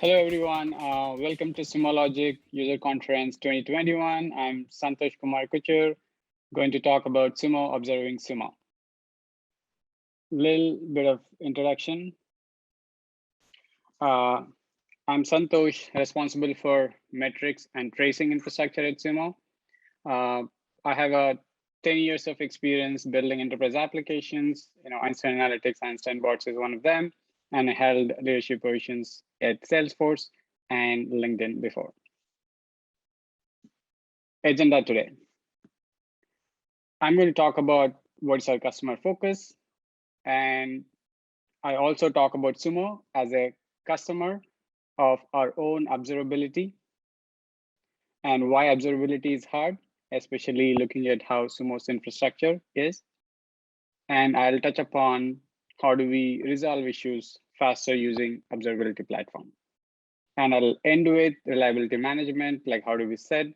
Hello, everyone. Welcome to Sumo Logic User Conference 2021. I'm Santosh Kumar Kuchur, going to talk about Sumo observing Sumo. Little bit of introduction. I'm Santosh, responsible for metrics and tracing infrastructure at Sumo. I have 10 years of experience building enterprise applications. Einstein Analytics, Einstein Bots is one of them. And I held leadership positions at Salesforce and LinkedIn before. Agenda today. I'm going to talk about what's our customer focus. And I also talk about Sumo as a customer of our own observability and why observability is hard, especially looking at how Sumo's infrastructure is. And I'll touch upon how do we resolve issues faster using observability platform. And I'll end with reliability management, like how do we set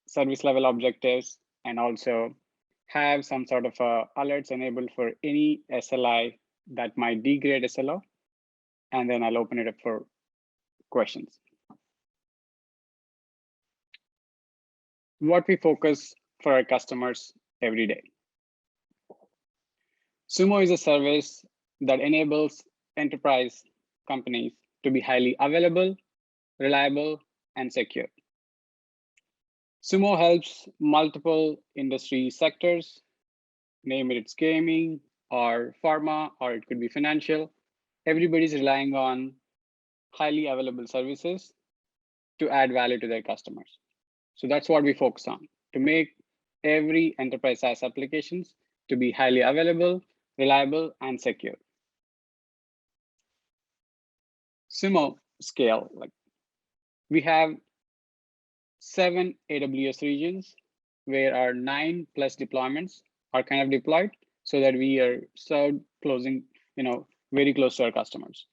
service level objectives and also have some sort of alerts enabled for any SLI that might degrade SLO. And then I'll open it up for questions. What we focus for our customers every day. Sumo is a service that enables enterprise companies to be highly available, reliable, and secure. Sumo helps multiple industry sectors, name it, it's gaming or pharma, or it could be financial. Everybody's relying on highly available services to add value to their customers. So that's what we focus on, to make every enterprise SaaS applications to be highly available, reliable, and secure. Sumo scale, like we have 7 AWS regions where our 9+ deployments are kind of deployed so that we are served closing, very close to our customers.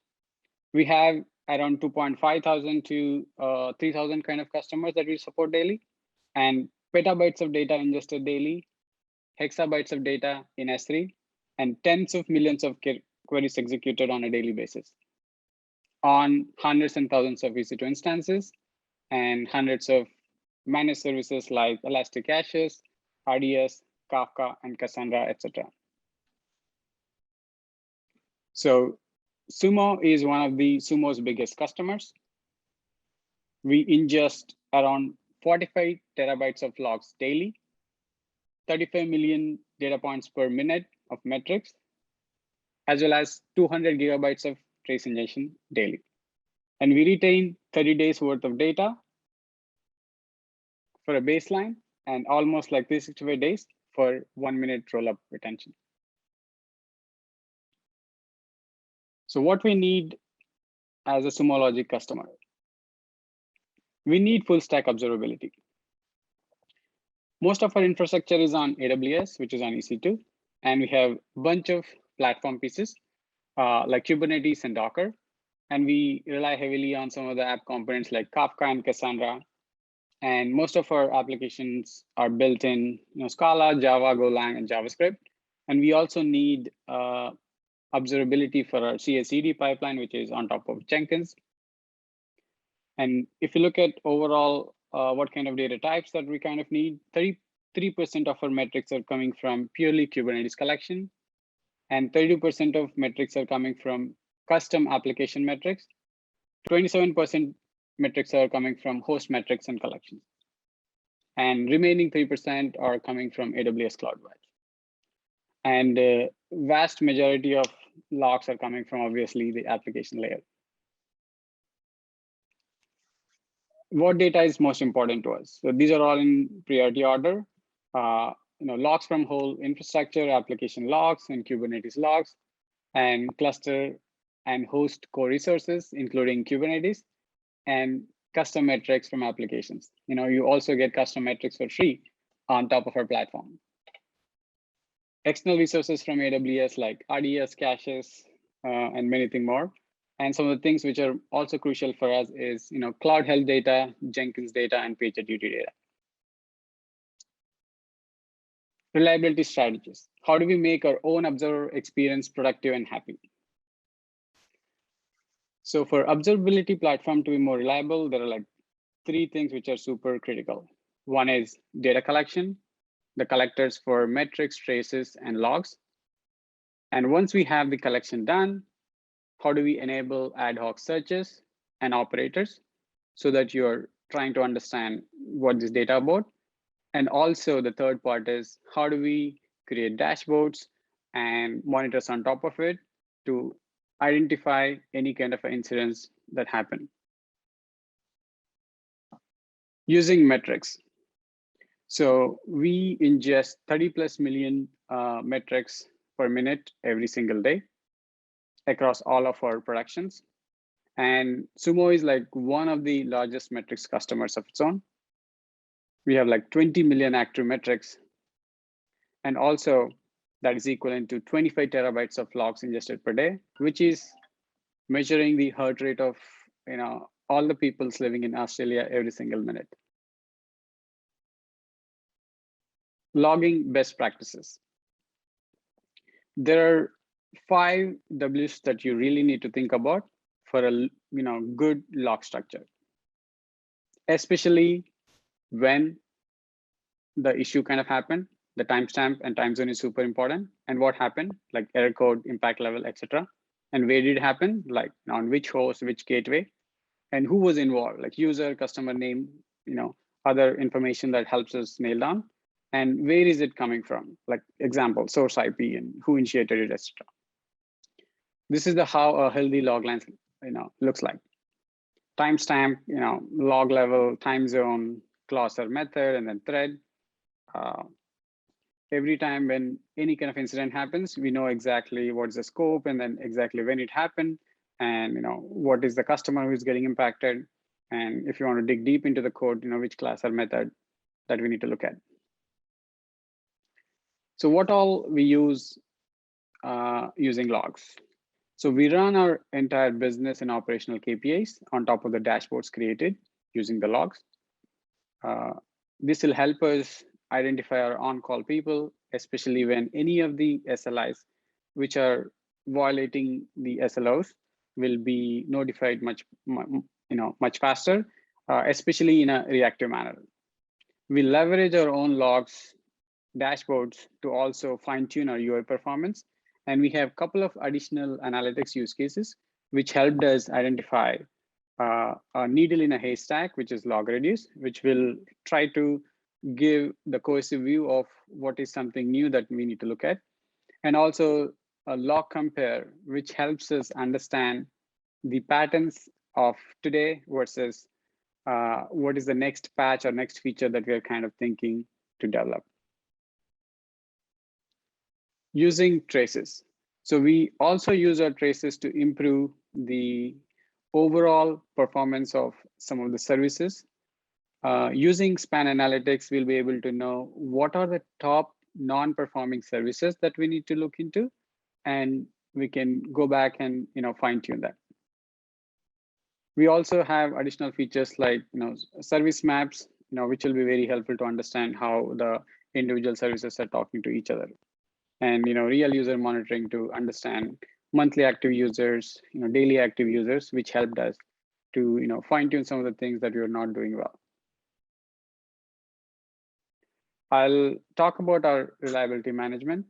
We have around 2,500 to 3,000 kind of customers that we support daily, and petabytes of data ingested daily, hexabytes of data in S3, and tens of millions of queries executed on a daily basis on hundreds and thousands of EC2 instances and hundreds of managed services like Elastic Caches, RDS, Kafka, and Cassandra, etc. So Sumo is one of the Sumo's biggest customers. We ingest around 45 terabytes of logs daily, 35 million data points per minute of metrics, as well as 200 gigabytes of trace ingestion daily. And we retain 30 days worth of data for a baseline and almost like 365 days for 1 minute roll-up retention. So what we need as a Sumo Logic customer, we need full stack observability. Most of our infrastructure is on AWS, which is on EC2, and we have a bunch of platform pieces like Kubernetes and Docker, and we rely heavily on some of the app components like Kafka and Cassandra. And most of our applications are built in Scala, Java, Golang, and JavaScript. And we also need observability for our CI/CD pipeline, which is on top of Jenkins. And if you look at overall what kind of data types that we kind of need, 33% of our metrics are coming from purely Kubernetes collection, and 32% of metrics are coming from custom application metrics. 27% metrics are coming from host metrics and collections. And remaining 3% are coming from AWS Cloud Vibes. And vast majority of logs are coming from obviously the application layer. What data is most important to us? So these are all in priority order. Logs from whole infrastructure, application logs, and Kubernetes logs, and cluster and host core resources, including Kubernetes, and custom metrics from applications. You also get custom metrics for free on top of our platform. External resources from AWS like RDS, caches, and many things more. And some of the things which are also crucial for us is cloud health data, Jenkins data, and PagerDuty data. Reliability strategies. How do we make our own observer experience productive and happy? So for observability platform to be more reliable, there are like three things which are super critical. One is data collection, the collectors for metrics, traces, and logs. And once we have the collection done, how do we enable ad hoc searches and operators so that you're trying to understand what this data about? And also the third part is how do we create dashboards and monitors on top of it to identify any kind of incidents that happen. Using metrics. So we ingest 30 plus million metrics per minute every single day across all of our productions. And Sumo is like one of the largest metrics customers of its own. We have like 20 million active metrics. And also that is equivalent to 25 terabytes of logs ingested per day, which is measuring the heart rate of all the peoples living in Australia every single minute. Logging best practices. There are 5 Ws that you really need to think about for a good log structure, especially when the issue kind of happened. The timestamp and time zone is super important, and what happened, like error code, impact level, etc. And where did it happen, like on which host, which gateway, and who was involved, like user, customer name, other information that helps us nail down, and where is it coming from, like example, source IP and who initiated it, etc. This is the how a healthy log line looks like. Timestamp, log level, time zone, class or method, and then thread. Every time when any kind of incident happens, we know exactly what's the scope and then exactly when it happened, and what is the customer who is getting impacted. And if you want to dig deep into the code, which class or method that we need to look at. So what all we use using logs? So we run our entire business and operational KPIs on top of the dashboards created using the logs. This will help us identify our on-call people, especially when any of the SLIs which are violating the SLOs will be notified much faster, especially in a reactive manner. We leverage our own logs dashboards to also fine-tune our UI performance. And we have a couple of additional analytics use cases which helped us identify a needle in a haystack, which is log reduce, which will try to give the cohesive view of what is something new that we need to look at. And also a log compare, which helps us understand the patterns of today versus what is the next patch or next feature that we are kind of thinking to develop. Using traces. So we also use our traces to improve the overall performance of some of the services. Using span analytics, we'll be able to know what are the top non-performing services that we need to look into, and we can go back and fine-tune that. We also have additional features like service maps, which will be very helpful to understand how the individual services are talking to each other. And real user monitoring to understand monthly active users, daily active users, which helped us to fine-tune some of the things that we were not doing well. I'll talk about our reliability management.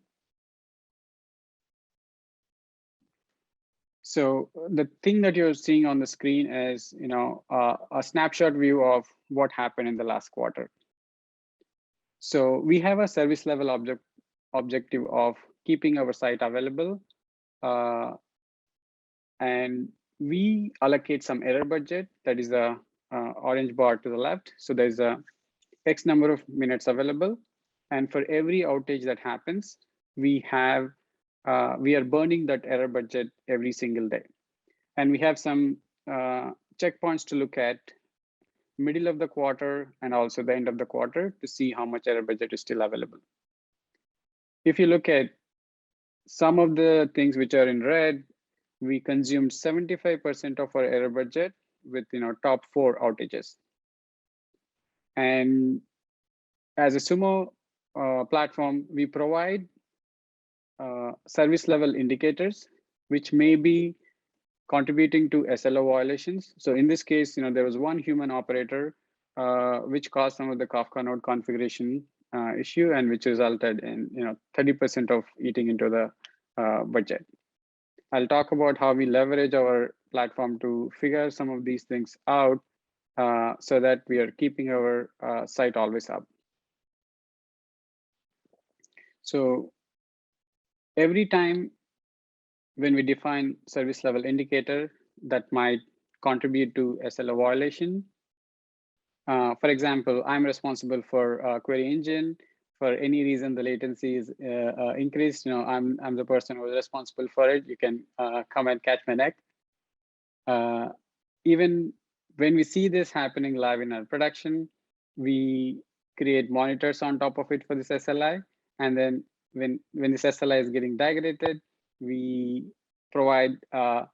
So the thing that you're seeing on the screen is a snapshot view of what happened in the last quarter. So we have a service level objective of keeping our site available, and we allocate some error budget. That is the orange bar to the left. So there's a X number of minutes available, and for every outage that happens, we are burning that error budget every single day. And we have some checkpoints to look at middle of the quarter and also the end of the quarter to see how much error budget is still available. If you look at some of the things which are in red, we consumed 75% of our error budget with top 4 outages. And as a Sumo platform, we provide service level indicators, which may be contributing to SLO violations. So in this case, there was one human operator which caused some of the Kafka node configuration issue, and which resulted in 30% of eating into the budget. I'll talk about how we leverage our platform to figure some of these things out so that we are keeping our site always up. So every time when we define service level indicator that might contribute to SLO violation, for example, I'm responsible for query engine. For any reason the latency is increased, I'm the person who is responsible for it. You can come and catch my neck. Even when we see this happening live in our production, we create monitors on top of it for this SLI. And then when this SLI is getting degraded, we provide a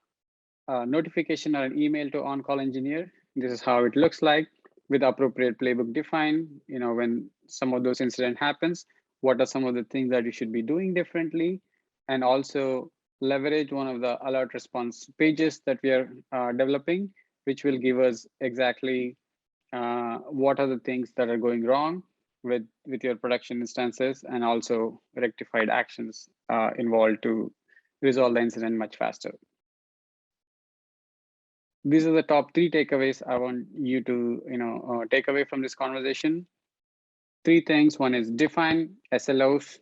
notification or an email to on-call engineer. This is how it looks like, with appropriate playbook defined. When some of those incident happens, what are some of the things that you should be doing differently, and also leverage one of the alert response pages that we are developing, which will give us exactly what are the things that are going wrong with your production instances, and also rectified actions involved to resolve the incident much faster. These are the top 3 takeaways I want you to take away from this conversation. 3 things. One is define SLOs,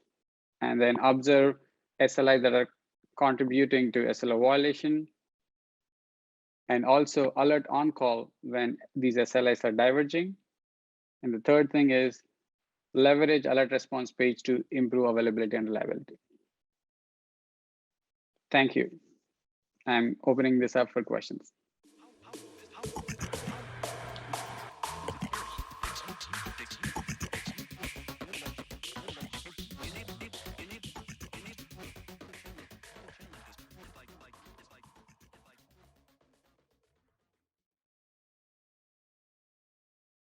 and then observe SLIs that are contributing to SLO violation, and also alert on call when these SLIs are diverging. And the third thing is leverage alert response page to improve availability and reliability. Thank you. I'm opening this up for questions.